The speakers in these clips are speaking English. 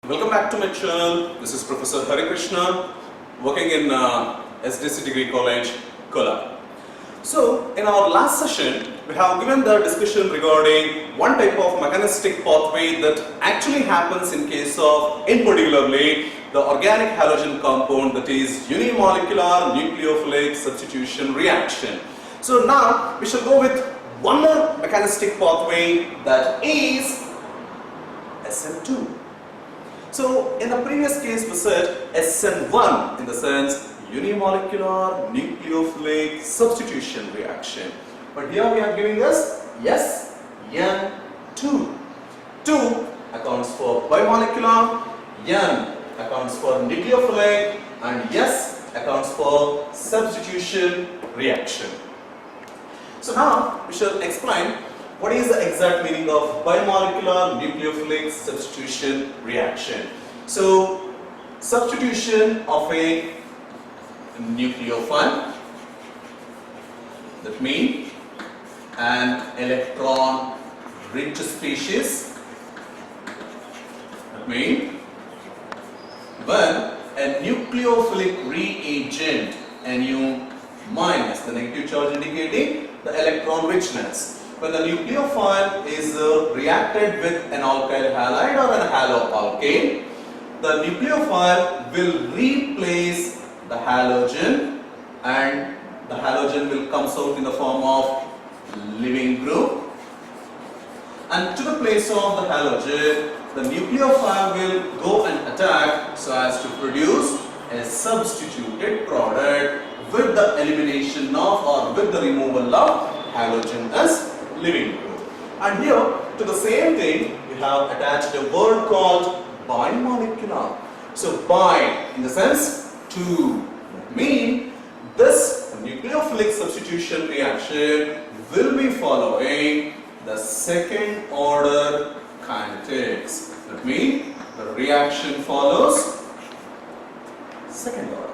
Welcome back to my channel. This is Professor Harikrishna, working in SDC Degree College, Kola. So, in our last session, we have given the discussion regarding one type of mechanistic pathway that actually happens in case of, in particularly, the organic halogen compound, that is unimolecular nucleophilic substitution reaction. So now we shall go with one more mechanistic pathway, that is SN2. So in the previous case we said SN1, in the sense unimolecular nucleophilic substitution reaction. But here we are giving us SN2. 2 accounts for bimolecular, N accounts for nucleophilic, and S accounts for substitution reaction. So now we shall explain what is the exact meaning of bimolecular nucleophilic substitution reaction. So, substitution of a nucleophile, that means an electron rich species, that means when a nucleophilic reagent, Nu minus, the negative charge indicating the electron richness. When the nucleophile is reacted with an alkyl halide or an haloalkane, the nucleophile will replace the halogen, and the halogen will come out in the form of leaving group, and to the place of the halogen, the nucleophile will go and attack so as to produce a substituted product with the elimination of, or with the removal of, halogen as living group. And here to the same thing we have attached a word called bimolecular. So bi in the sense two, mean this nucleophilic substitution reaction will be following the second order kinetics. That means the reaction follows second order.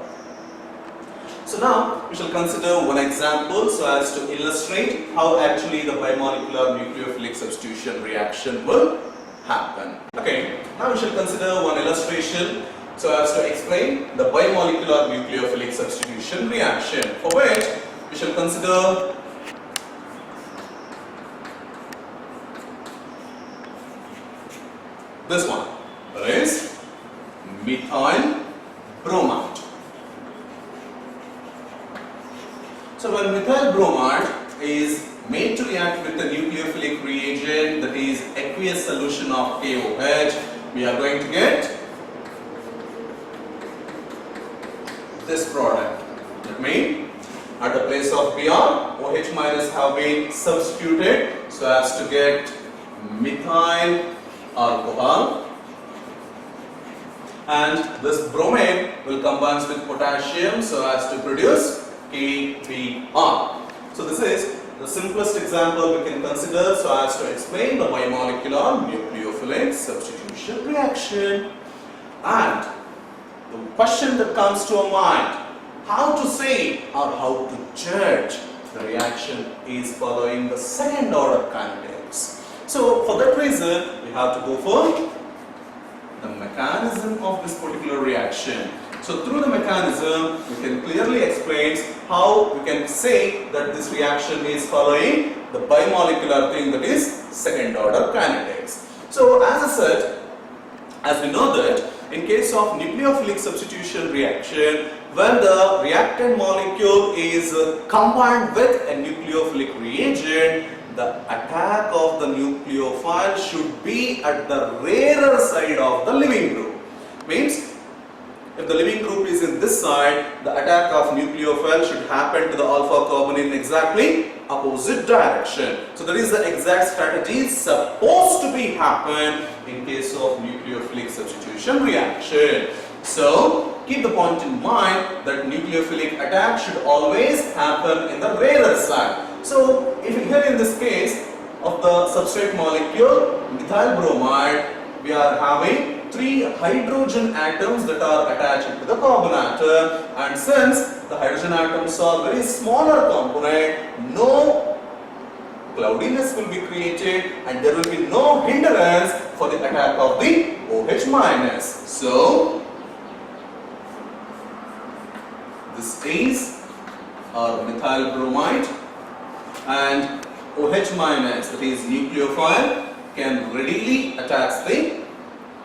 So now we shall consider one example so as to illustrate how actually the bimolecular nucleophilic substitution reaction will happen. Okay, now we shall consider one illustration so as to explain the bimolecular nucleophilic substitution reaction, for which we shall consider this one, that is methyl bromide. So when methyl bromide is made to react with the nucleophilic reagent, that is aqueous solution of KOH, we are going to get this product. That means at the place of Br, OH minus have been substituted so as to get methyl alcohol, and this bromine will combine with potassium so as to produce KBr. So this is the simplest example we can consider so as to explain the bimolecular nucleophilic substitution reaction. And the question that comes to our mind, how to say or how to judge the reaction is following the second order kinetics. So for that reason we have to go for the mechanism of this particular reaction. So through the mechanism, we can clearly explain how we can say that this reaction is following the bimolecular thing, that is second order kinetics. So as I said, as we know that in case of nucleophilic substitution reaction, when the reactant molecule is combined with a nucleophilic reagent, the attack of the nucleophile should be at the rarer side of the leaving group. Means if the leaving group is in this side, the attack of nucleophile should happen to the alpha carbon in exactly opposite direction. So that is the exact strategy supposed to be happen in case of nucleophilic substitution reaction. So keep the point in mind that nucleophilic attack should always happen in the rarer side. So if here in this case of the substrate molecule methyl bromide, we are having 3 hydrogen atoms that are attached to the carbon atom, and since the hydrogen atoms are very smaller component, no cloudiness will be created and there will be no hindrance for the attack of the OH minus. So, this is our methyl bromide and OH minus, that is nucleophile, can readily attach the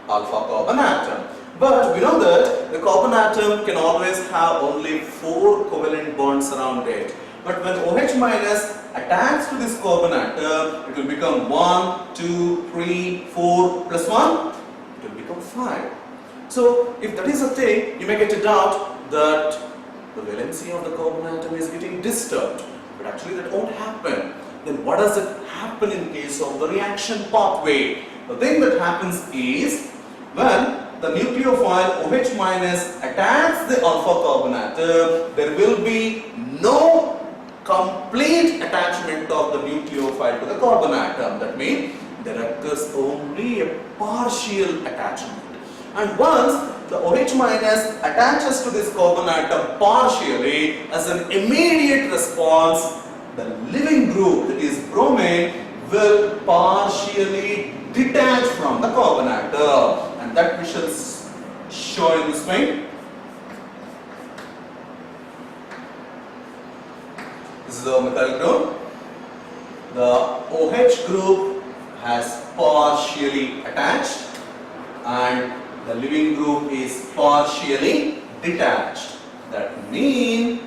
alpha carbon atom. But we know that the carbon atom can always have only 4 covalent bonds around it. But when OH minus attacks to this carbon atom, it will become 1, 2, 3, 4 plus 1, it will become 5. So if that is a thing, you may get a doubt that the valency of the carbon atom is getting disturbed. But actually that won't happen. Then what does it happen in case of the reaction pathway? The thing that happens is when the nucleophile OH minus attacks the alpha carbon atom, there will be no complete attachment of the nucleophile to the carbon atom. That means there occurs only a partial attachment. And once the OH minus attaches to this carbon atom partially, as an immediate response, the leaving group, that is bromine, will partially detach from the carbon atom, and that we shall show in this way. This is the methyl group. The OH group has partially attached and the leaving group is partially detached. That means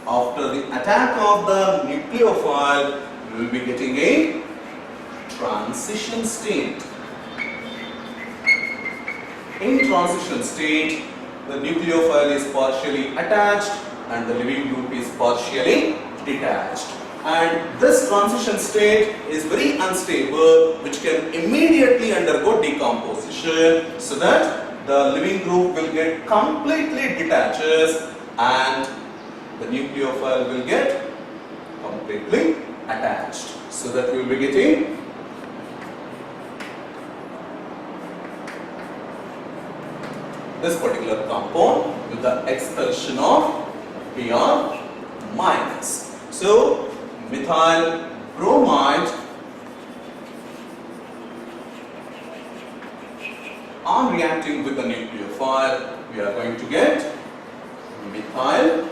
after the attack of the nucleophile, we will be getting a transition state. In transition state, the nucleophile is partially attached and the leaving group is partially detached. And this transition state is very unstable, which can immediately undergo decomposition, so that the leaving group will get completely detaches and the nucleophile will get completely attached. So that we will be getting this particular compound with the expulsion of Br minus. So methyl bromide on reacting with the nucleophile, we are going to get methyl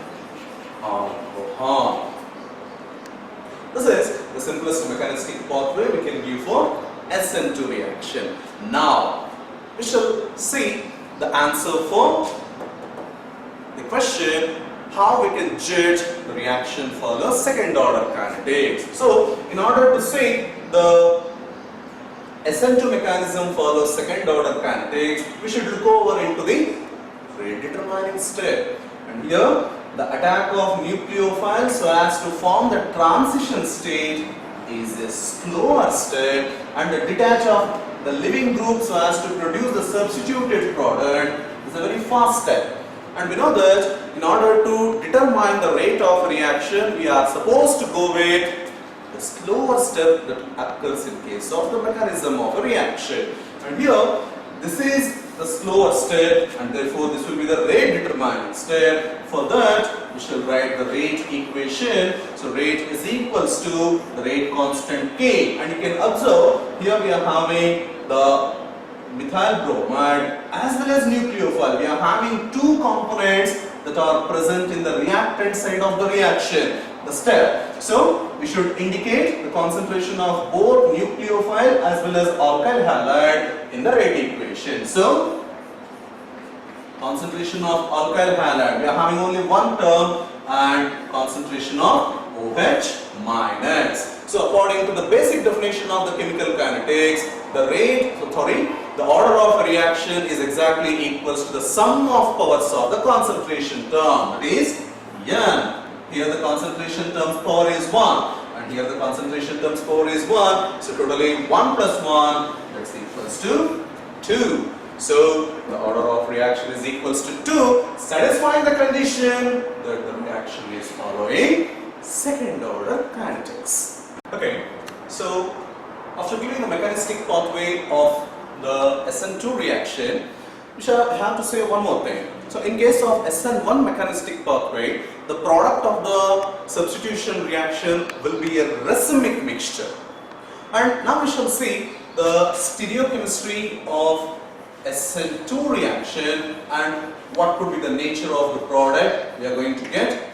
alcohol. This is the simplest mechanistic pathway we can give for SN2 reaction. Now we shall see the answer for the question how we can judge the reaction for the second order kinetics. So in order to see the SN2 mechanism for the second order kinetics, we should look over into the rate determining step. And here the attack of nucleophile so as to form the transition state is a slower step, and the detach of the leaving group so as to produce the substituted product is a very fast step. And we know that in order to determine the rate of reaction, we are supposed to go with the slower step that occurs in case of the mechanism of a reaction. And here, this is the slower step, and therefore this will be the rate determining step. For that, we shall write the rate equation. So rate is equals to the rate constant K, and you can observe here we are having the methyl bromide as well as nucleophile. We are having two components that are present in the reactant side of the reaction, the step. So we should indicate the concentration of both nucleophile as well as alkyl halide in the rate equation. So concentration of alkyl halide, we are having only one term, and concentration of OH minus. So according to the basic definition of the chemical kinetics, the order of a reaction is exactly equals to the sum of powers of the concentration term, that is N. Here the concentration term's power is 1, and here the concentration term's power is 1. So totally 1 plus 1, that's equals to 2. So the order of reaction is equals to 2, satisfying the condition that the reaction is following second order kinetics. Okay, so after giving the mechanistic pathway of the SN2 reaction, Which I have to say one more thing. So in case of SN1 mechanistic pathway, the product of the substitution reaction will be a racemic mixture. And now we shall see the stereochemistry of SN2 reaction and what could be the nature of the product we are going to get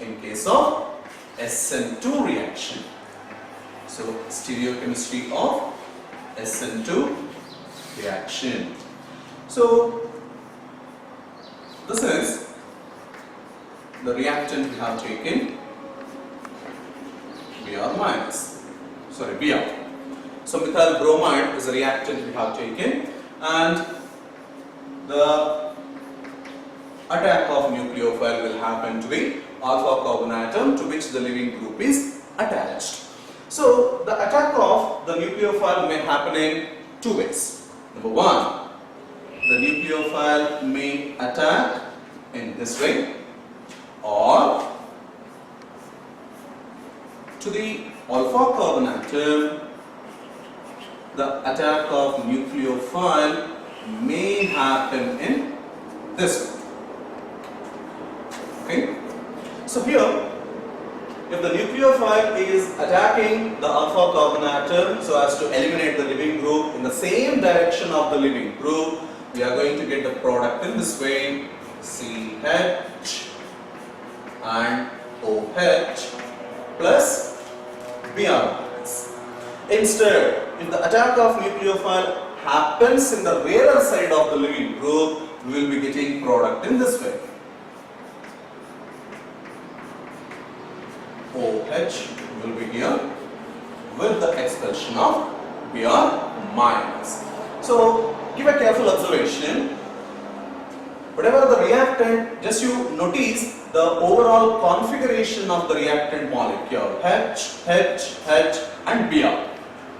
in case of SN2 reaction. So stereochemistry of SN2 reaction. So this is the reactant we have taken, Br minus, sorry Br. So methyl bromide is a reactant we have taken, and the attack of nucleophile will happen to the alpha carbon atom to which the leaving group is attached. So the attack of the nucleophile may happen in two ways. Number one, the nucleophile may attack in this way, or to the alpha carbon atom, the attack of nucleophile may happen in this way. Okay? So here, if the nucleophile is attacking the alpha carbon atom so as to eliminate the leaving group in the same direction of the leaving group, we are going to get the product in this way, CH and OH plus Br. Instead, if the attack of nucleophile happens in the rarer side of the leaving group, we will be getting product in this way. OH will be here with the expulsion of Br minus. So give a careful observation. Whatever the reactant, just you notice the overall configuration of the reactant molecule, H, H, H and Br.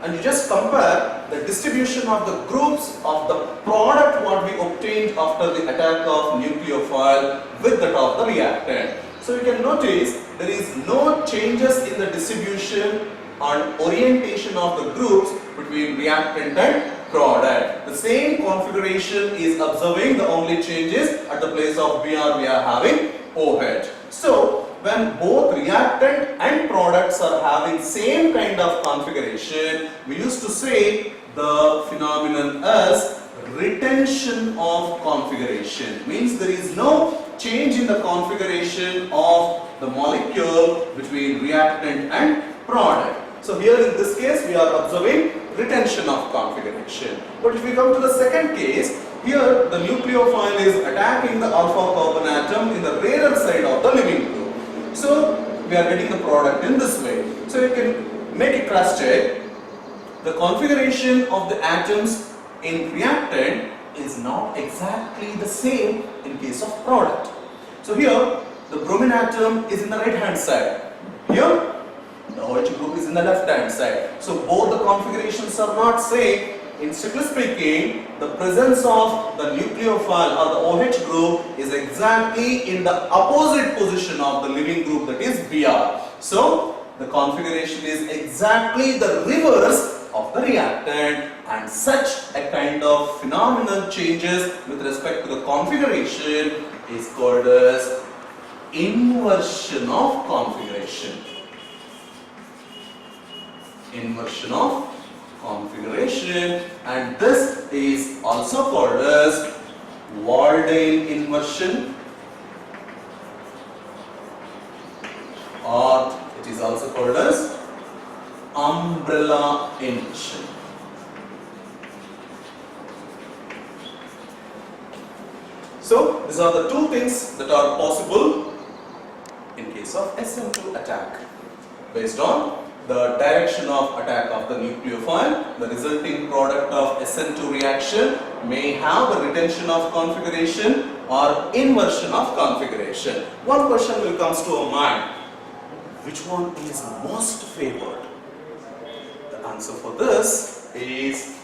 And you just compare the distribution of the groups of the product what we obtained after the attack of nucleophile with that of the reactant. So you can notice there is no changes in the distribution and orientation of the groups between reactant and product. The same configuration is observing, the only changes at the place of Br we are having OH. So when both reactant and products are having same kind of configuration, we used to say the phenomenon as retention of configuration. Means there is no change in the configuration of the molecule between reactant and product. So here in this case we are observing retention of configuration. But if we come to the second case, here the nucleophile is attacking the alpha carbon atom in the rarer side of the leaving group. So we are getting the product in this way. So you can make a cross check. The configuration of the atoms in reactant is not exactly the same in case of product. So here the bromine atom is in the right hand side. Here the OH group is in the left hand side. So both the configurations are not same. In strictly speaking, the presence of the nucleophile or the OH group is exactly in the opposite position of the leaving group, that is Br. So the configuration is exactly the reverse of the reactant, and such a kind of phenomenal changes with respect to the configuration is called as inversion of configuration. Inversion of configuration, and this is also called as Walden inversion, or it is also called as umbrella inversion. So these are the two things that are possible in case of SN2 attack. Based on the direction of attack of the nucleophile, the resulting product of SN2 reaction may have a retention of configuration or inversion of configuration. One question will come to our mind: which one is most favored? The answer for this is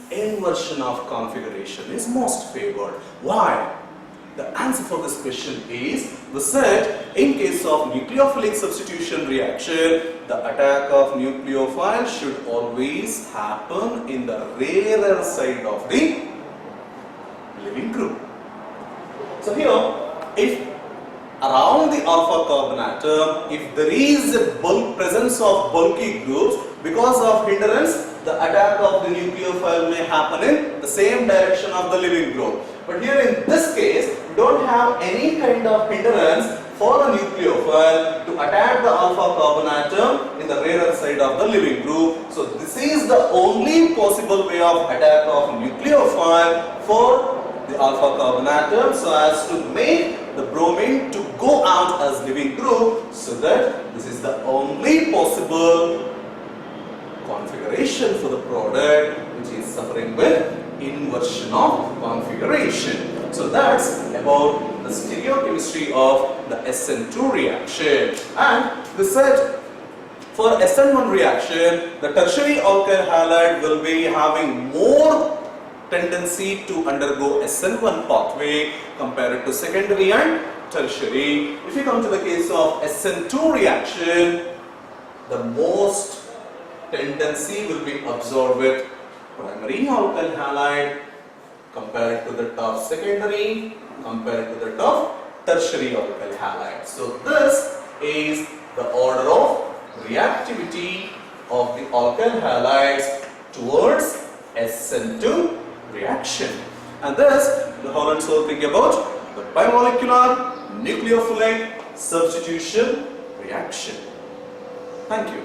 inversion of configuration is most favored. Why? The answer for this question is, we said in case of nucleophilic substitution reaction, the attack of nucleophile should always happen in the rarer side of the living group. So here, if around the alpha carbon atom, if there is a presence of bulky groups, because of hindrance, the attack of the nucleophile may happen in the same direction of the living group. But here in this case, we don't have any kind of hindrance for a nucleophile to attack the alpha carbon atom in the rarer side of the living group. So this is the only possible way of attack of nucleophile for the alpha carbon atom, so as to make the bromine to go out as living group, so that this is the only possible configuration for the product which is suffering with inversion of configuration. So that's about the stereochemistry of the SN2 reaction. And we said for SN1 reaction, the tertiary alkyl halide will be having more tendency to undergo SN1 pathway compared to secondary and tertiary. If you come to the case of SN2 reaction, the most tendency will be observed with primary alkyl halide compared to that of secondary, compared to that of tertiary alkyl halide. So this is the order of reactivity of the alkyl halides towards SN2 reaction. And thus the whole and soul thing about the bimolecular nucleophilic substitution reaction. Thank you.